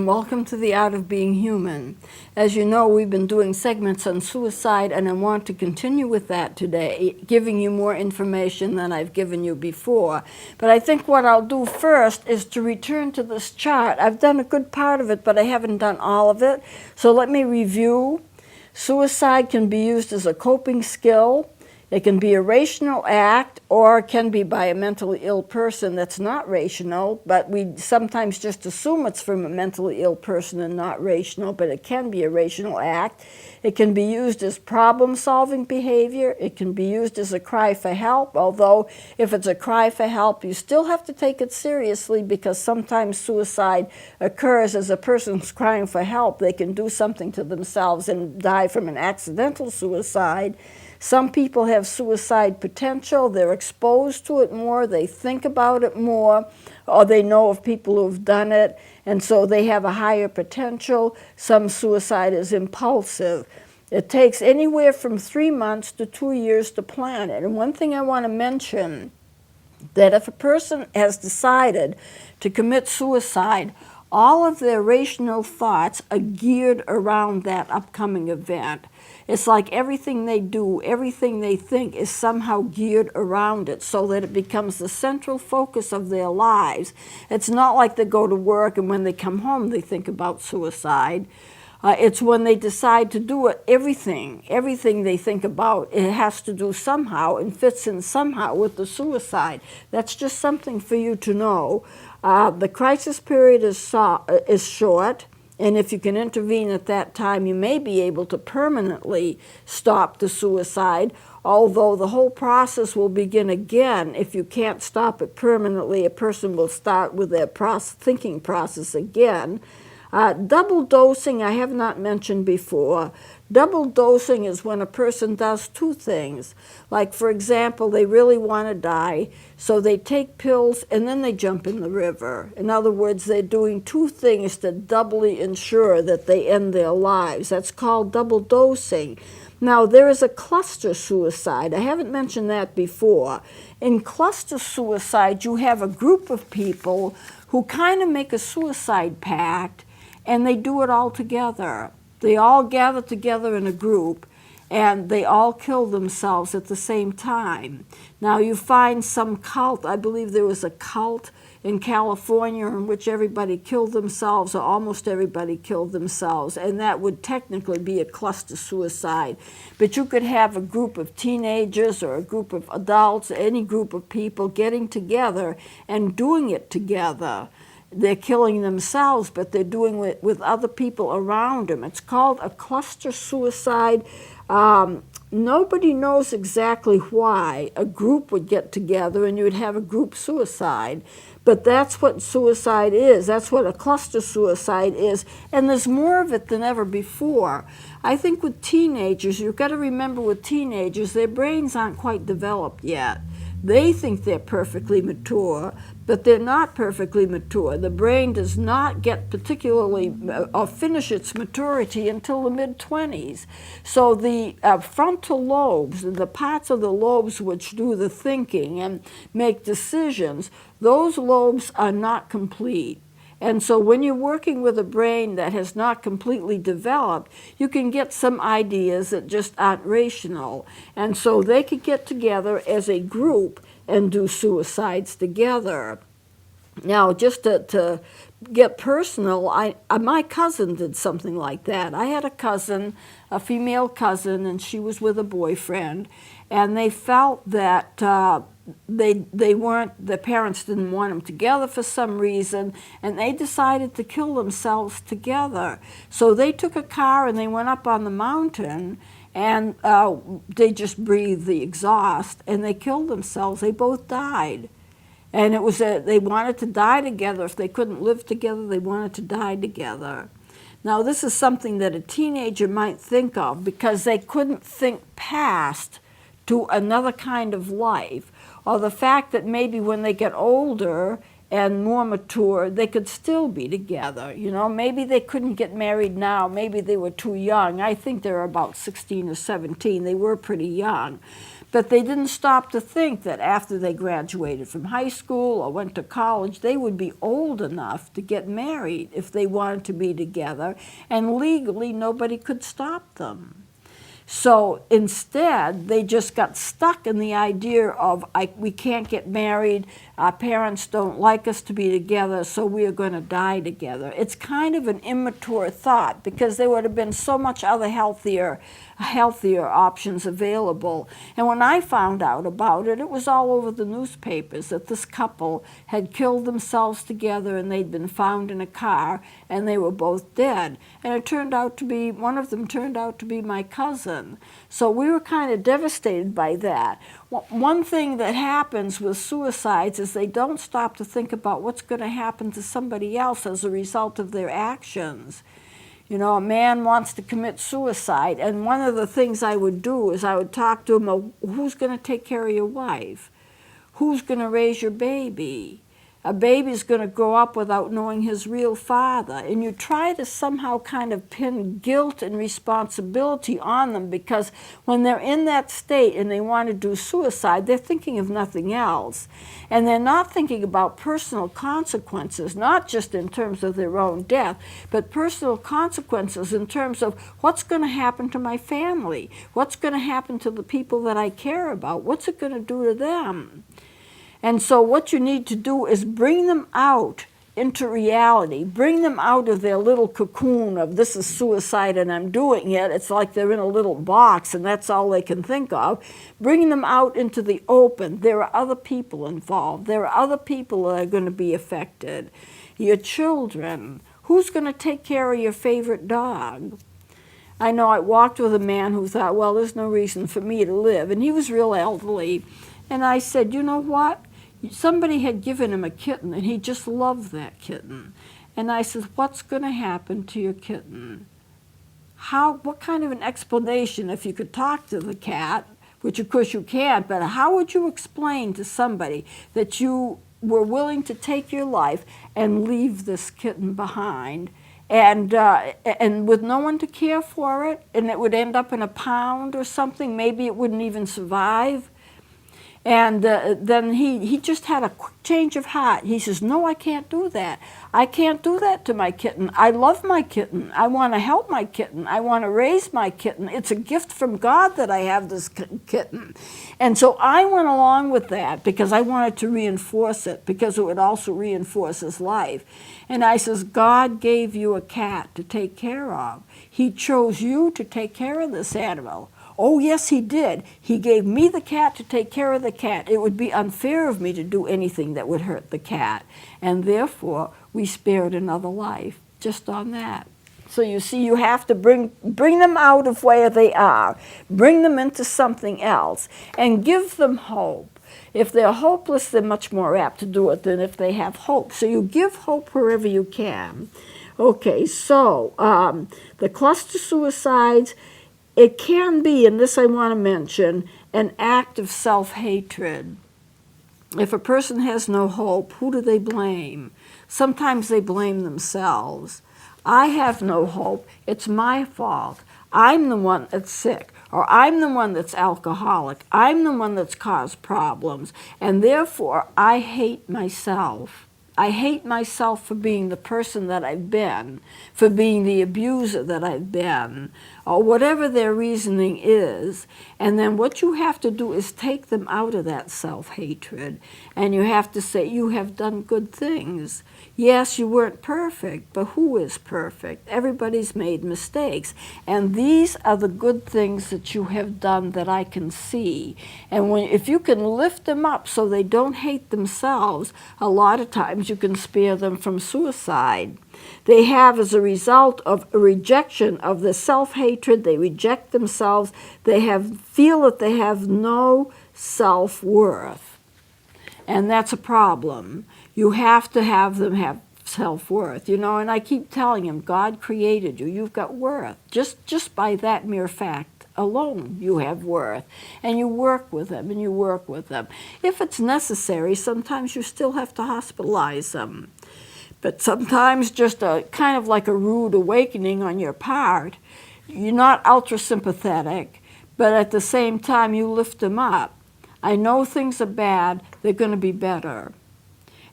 welcome to the Art of Being Human. As you know, we've been doing segments on suicide, and I want to continue with that today, giving you more information than I've given you before. But I think what I'll do first is to return to this chart. I've done a good part of it, but I haven't done all of it. So let me review. Suicide can be used as a coping skill. It can be a rational act, or it can be by a mentally ill person that's not rational, but we sometimes just assume it's from a mentally ill person and not rational, but it can be a rational act. It can be used as problem-solving behavior. It can be used as a cry for help, although if it's a cry for help, you still have to take it seriously, because sometimes suicide occurs as a person's crying for help. They can do something to themselves and die from an accidental suicide. Some people have suicide potential. They're exposed to it more, they think about it more, or they know of people who've done it, and so they have a higher potential. Some suicide is impulsive. It takes anywhere from 3 months to 2 years to plan it. And one thing I want to mention, that if a person has decided to commit suicide, all of their rational thoughts are geared around that upcoming event. It's like everything they do, everything they think is somehow geared around it, so that it becomes the central focus of their lives. It's not like they go to work and when they come home they think about suicide. It's when they decide to do it, everything they think about, it has to do somehow and fits in somehow with the suicide. That's just something for you to know. The crisis period is short, and if you can intervene at that time, you may be able to permanently stop the suicide, although the whole process will begin again. If you can't stop it permanently, a person will start with their thinking process again. Double dosing I have not mentioned before. Double dosing is when a person does two things. Like, for example, they really want to die, so they take pills and then they jump in the river. In other words, they're doing two things to doubly ensure that they end their lives. That's called double dosing. Now, there is a cluster suicide. I haven't mentioned that before. In cluster suicide, you have a group of people who kind of make a suicide pact, and they do it all together. They all gather together in a group, and they all kill themselves at the same time. Now, you find some cult. I believe there was a cult in California in which everybody killed themselves, or almost everybody killed themselves, and that would technically be a cluster suicide. But you could have a group of teenagers or a group of adults, any group of people getting together and doing it together. They're killing themselves, but they're doing it with other people around them. It's called a cluster suicide. Nobody knows exactly why a group would get together and you would have a group suicide, but that's what suicide is. That's what a cluster suicide is, and there's more of it than ever before. I think with teenagers, you've got to remember with teenagers, their brains aren't quite developed yet. They think they're perfectly mature, but they're not perfectly mature. The brain does not get particularly or finish its maturity until the mid-20s. So the frontal lobes, the parts of the lobes which do the thinking and make decisions, those lobes are not complete. And so when you're working with a brain that has not completely developed, you can get some ideas that just aren't rational. And so they could get together as a group and do suicides together. Now, just to get personal, my cousin did something like that. I had a cousin, a female cousin, and she was with a boyfriend, and they felt that the parents didn't want them together for some reason, and they decided to kill themselves together. So they took a car and they went up on the mountain, and they just breathed the exhaust, and they killed themselves. They both died. And it was they wanted to die together. If they couldn't live together, they wanted to die together. Now, this is something that a teenager might think of because they couldn't think past to another kind of life, or the fact that maybe when they get older and more mature, they could still be together. You know, maybe they couldn't get married now. Maybe they were too young. I think they were about 16 or 17. They were pretty young. But they didn't stop to think that after they graduated from high school or went to college, they would be old enough to get married if they wanted to be together, and legally nobody could stop them. So instead, they just got stuck in the idea of, we can't get married, our parents don't like us to be together, so we are going to die together. It's kind of an immature thought, because there would have been so much other healthier options available. And when I found out about it, it was all over the newspapers that this couple had killed themselves together, and they'd been found in a car, and they were both dead. And it turned out to be, one of them turned out to be my cousin. So we were kind of devastated by that. One thing that happens with suicides is they don't stop to think about what's going to happen to somebody else as a result of their actions. You know, a man wants to commit suicide, and one of the things I would do is I would talk to him, well, who's going to take care of your wife? Who's going to raise your baby? A baby's going to grow up without knowing his real father. And you try to somehow kind of pin guilt and responsibility on them, because when they're in that state and they want to do suicide, they're thinking of nothing else. And they're not thinking about personal consequences, not just in terms of their own death, but personal consequences in terms of what's going to happen to my family, what's going to happen to the people that I care about, what's it going to do to them. And so what you need to do is bring them out into reality, bring them out of their little cocoon of this is suicide and I'm doing it. It's like they're in a little box and that's all they can think of. Bring them out into the open. There are other people involved. There are other people that are going to be affected. Your children. Who's going to take care of your favorite dog? I know I walked with a man who thought, well, there's no reason for me to live. And he was real elderly. And I said, you know what? Somebody had given him a kitten, and he just loved that kitten. And I said, what's going to happen to your kitten? What kind of an explanation, if you could talk to the cat, which of course you can't, but how would you explain to somebody that you were willing to take your life and leave this kitten behind, and with no one to care for it, and it would end up in a pound or something? Maybe it wouldn't even survive. And then he just had a quick change of heart. He says, no, I can't do that. I can't do that to my kitten. I love my kitten. I want to help my kitten. I want to raise my kitten. It's a gift from God that I have this kitten. And so I went along with that because I wanted to reinforce it, because it would also reinforce his life. And I says, God gave you a cat to take care of. He chose you to take care of this animal. Oh, yes, he did. He gave me the cat to take care of the cat. It would be unfair of me to do anything that would hurt the cat. And therefore, we spared another life just on that. So you see, you have to bring them out of where they are, bring them into something else, and give them hope. If they're hopeless, they're much more apt to do it than if they have hope. So you give hope wherever you can. Okay, so the cluster suicides, it can be, and this I want to mention, an act of self-hatred. If a person has no hope, who do they blame? Sometimes they blame themselves. I have no hope. It's my fault. I'm the one that's sick, or I'm the one that's alcoholic. I'm the one that's caused problems, and therefore I hate myself. I hate myself for being the person that I've been, for being the abuser that I've been, or whatever their reasoning is. And then what you have to do is take them out of that self-hatred, and you have to say, you have done good things. Yes, you weren't perfect, but who is perfect? Everybody's made mistakes. And these are the good things that you have done that I can see. And if you can lift them up so they don't hate themselves, a lot of times you can spare them from suicide. They have, as a result of a rejection of the self-hatred, they reject themselves, feel that they have no self-worth. And that's a problem. You have to have them have self-worth, and I keep telling him, God created you. You've got worth, just by that mere fact alone you have worth. And you work with them, and you work with them. If it's necessary, sometimes you still have to hospitalize them. But sometimes just a kind of like a rude awakening on your part. You're not ultra-sympathetic, but at the same time you lift them up. I know things are bad, they're going to be better.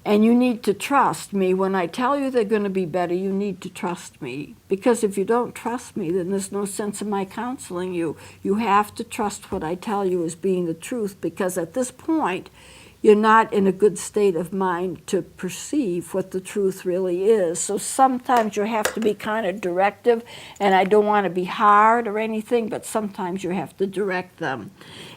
And you need to trust me. When I tell you they're going to be better, you need to trust me. Because if you don't trust me, then there's no sense in my counseling you. You have to trust what I tell you as being the truth, because at this point, you're not in a good state of mind to perceive what the truth really is. So sometimes you have to be kind of directive, and I don't want to be hard or anything, but sometimes you have to direct them.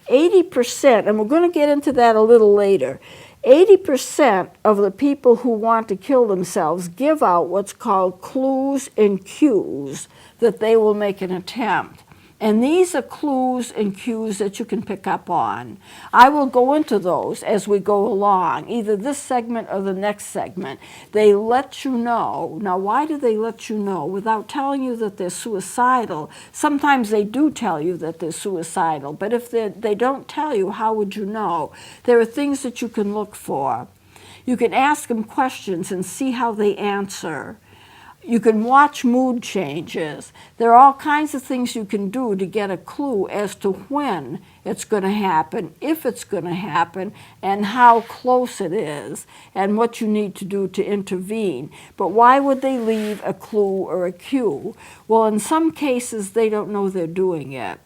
80%, and we're going to get into that a little later, 80% of the people who want to kill themselves give out what's called clues and cues that they will make an attempt. And these are clues and cues that you can pick up on. I will go into those as we go along, either this segment or the next segment. They let you know. Now, why do they let you know? Without telling you that they're suicidal. Sometimes they do tell you that they're suicidal, but if they don't tell you, how would you know? There are things that you can look for. You can ask them questions and see how they answer. You can watch mood changes. There are all kinds of things you can do to get a clue as to when it's going to happen, if it's going to happen, and how close it is, and what you need to do to intervene. But why would they leave a clue or a cue? Well, in some cases, they don't know they're doing it.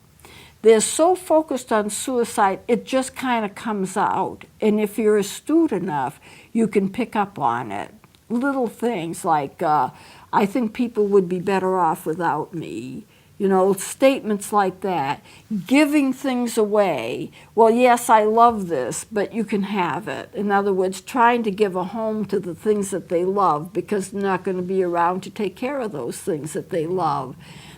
They're so focused on suicide, it just kind of comes out. And if you're astute enough, you can pick up on it. Little things like, I think people would be better off without me. You know, statements like that. Giving things away. Well, yes, I love this, but you can have it. In other words, trying to give a home to the things that they love because they're not going to be around to take care of those things that they love.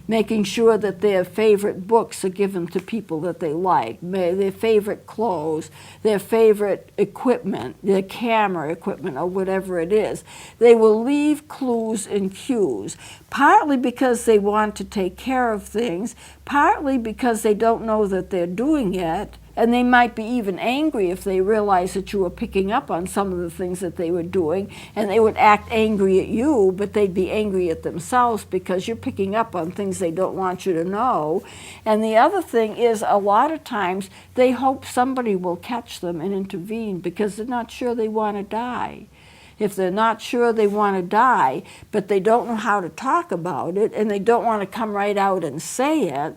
Making sure that their favorite books are given to people that they like, their favorite clothes, their favorite equipment, their camera equipment, or whatever it is. They will leave clues and cues, partly because they want to take care of things, partly because they don't know that they're doing it, and they might be even angry if they realize that you were picking up on some of the things that they were doing, and they would act angry at you, but they'd be angry at themselves because you're picking up on things they don't want you to know. And the other thing is, a lot of times they hope somebody will catch them and intervene because they're not sure they want to die. If they're not sure they want to die, but they don't know how to talk about it, and they don't want to come right out and say it,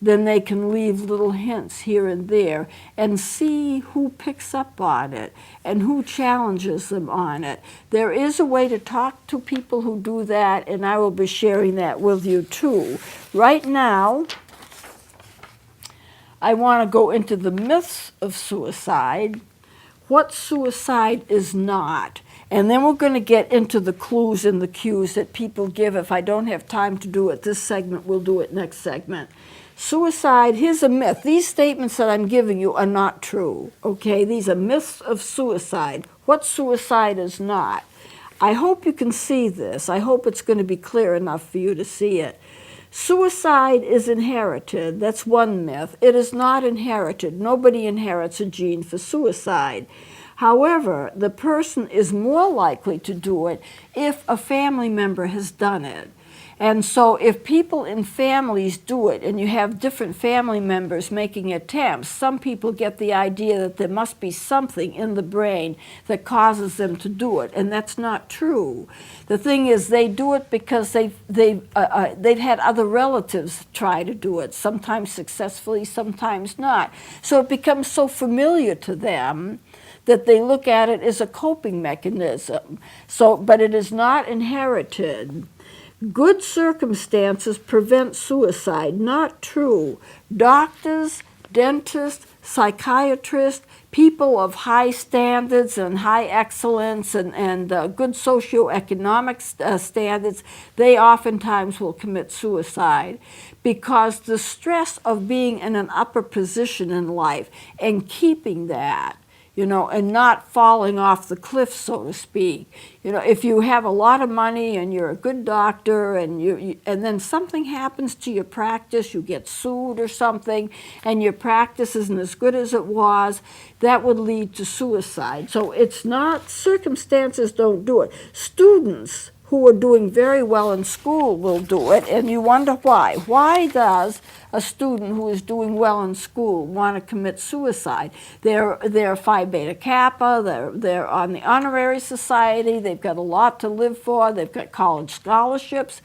then they can leave little hints here and there and see who picks up on it and who challenges them on it. There is a way to talk to people who do that, and I will be sharing that with you too. Right now, I want to go into the myths of suicide, what suicide is not. And then we're going to get into the clues and the cues that people give. If I don't have time to do it this segment, we'll do it next segment. Suicide, here's a myth. These statements that I'm giving you are not true, okay? These are myths of suicide. What suicide is not. I hope you can see this. I hope it's going to be clear enough for you to see it. Suicide is inherited. That's one myth. It is not inherited. Nobody inherits a gene for suicide. However, the person is more likely to do it if a family member has done it. And so if people in families do it, and you have different family members making attempts, some people get the idea that there must be something in the brain that causes them to do it, and that's not true. The thing is, they do it because they've had other relatives try to do it, sometimes successfully, sometimes not. So it becomes so familiar to them that they look at it as a coping mechanism. So, but it is not inherited. Good circumstances prevent suicide. Not true. Doctors, dentists, psychiatrists, people of high standards and high excellence and good socioeconomic standards, they oftentimes will commit suicide because the stress of being in an upper position in life and keeping that, and not falling off the cliff, so to speak. If you have a lot of money and you're a good doctor and then something happens to your practice, you get sued or something, and your practice isn't as good as it was, that would lead to suicide. So it's not, circumstances don't do it. Students who are doing very well in school will do it, and you wonder why. Why does a student who is doing well in school want to commit suicide? They're Phi Beta Kappa, they're on the honorary society, they've got a lot to live for, they've got college scholarships.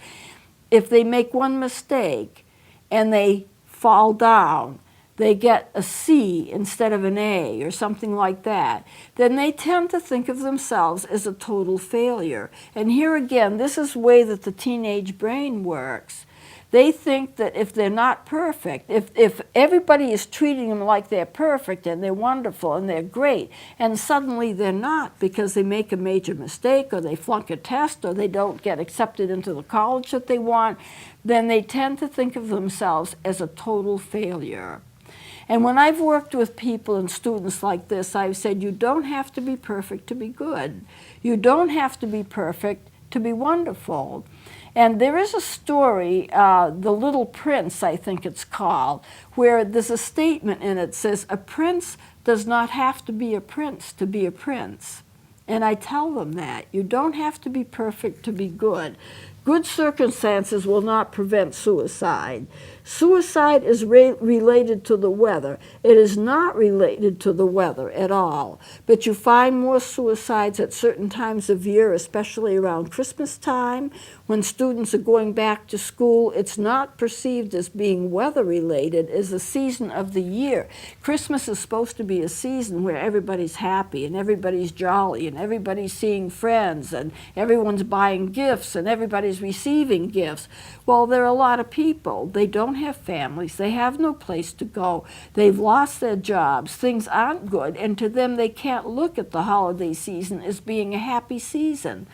If they make one mistake and they fall down, they get a C instead of an A or something like that, then they tend to think of themselves as a total failure. And here again, this is the way that the teenage brain works. They think that if they're not perfect, if everybody is treating them like they're perfect and they're wonderful and they're great, and suddenly they're not because they make a major mistake or they flunk a test or they don't get accepted into the college that they want, then they tend to think of themselves as a total failure. And when I've worked with people and students like this, I've said, you don't have to be perfect to be good. You don't have to be perfect to be wonderful. And there is a story, The Little Prince, I think it's called, where there's a statement in it that says, a prince does not have to be a prince to be a prince. And I tell them that. You don't have to be perfect to be good. Good circumstances will not prevent suicide. Suicide is related to the weather. It is not related to the weather at all. But you find more suicides at certain times of year, especially around Christmas time. When students are going back to school, it's not perceived as being weather-related, it's a season of the year. Christmas is supposed to be a season where everybody's happy and everybody's jolly and everybody's seeing friends and everyone's buying gifts and everybody's receiving gifts. Well, there are a lot of people. They don't have families. They have no place to go. They've lost their jobs. Things aren't good. And to them, they can't look at the holiday season as being a happy season.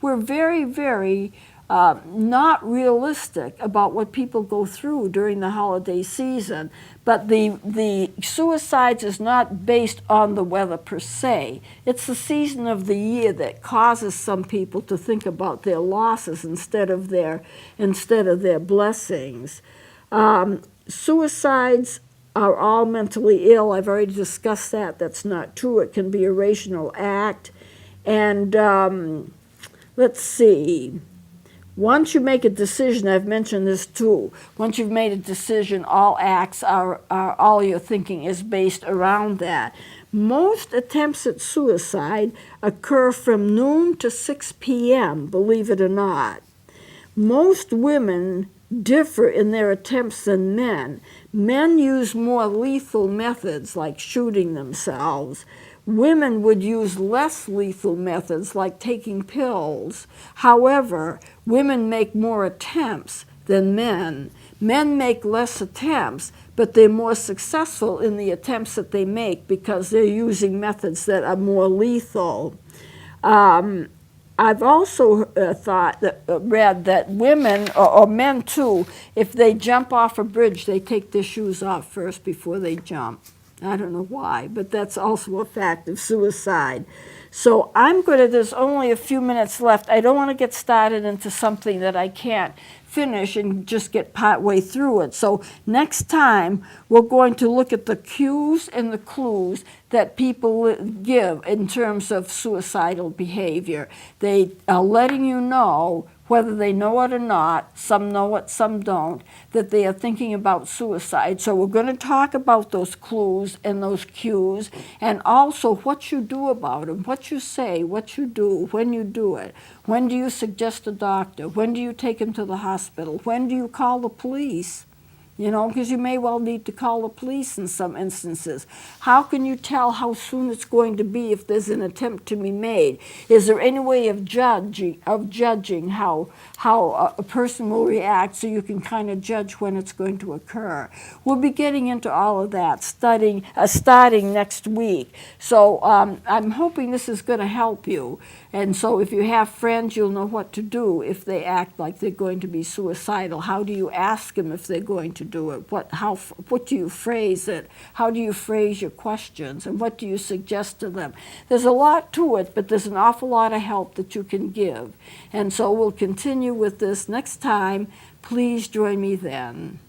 We're very, very not realistic about what people go through during the holiday season. But the suicides is not based on the weather per se. It's the season of the year that causes some people to think about their losses instead of their blessings. Suicides are all mentally ill. I've already discussed that. That's not true. It can be a rational act. And let's see. Once you make a decision, I've mentioned this too, once you've made a decision, all acts are all your thinking is based around that. Most attempts at suicide occur from noon to 6 p.m., believe it or not. Most women differ in their attempts than men. Men use more lethal methods like shooting themselves. Women would use less lethal methods like taking pills. However, women make more attempts than men. Men make less attempts, but they're more successful in the attempts that they make because they're using methods that are more lethal. I've also read that women, or men too, if they jump off a bridge, they take their shoes off first before they jump. I don't know why, but that's also a fact of suicide. So there's only a few minutes left. I don't want to get started into something that I can't finish and just get partway through it. So next time, we're going to look at the cues and the clues that people give in terms of suicidal behavior. They are letting you know, whether they know it or not, some know it, some don't, that they are thinking about suicide. So we're going to talk about those clues and those cues, and also what you do about them, what you say, what you do, when you do it. When do you suggest a doctor? When do you take him to the hospital? When do you call the police? Because you may well need to call the police in some instances. How can you tell how soon it's going to be if there's an attempt to be made? Is there any way of judging how a person will react so you can kind of judge when it's going to occur? We'll be getting into all of that starting next week. So I'm hoping this is going to help you. And so if you have friends, you'll know what to do if they act like they're going to be suicidal. How do you ask them if they're going to to do it? What do you phrase it? How do you phrase your questions? And what do you suggest to them? There's a lot to it, but there's an awful lot of help that you can give. And so we'll continue with this next time. Please join me then.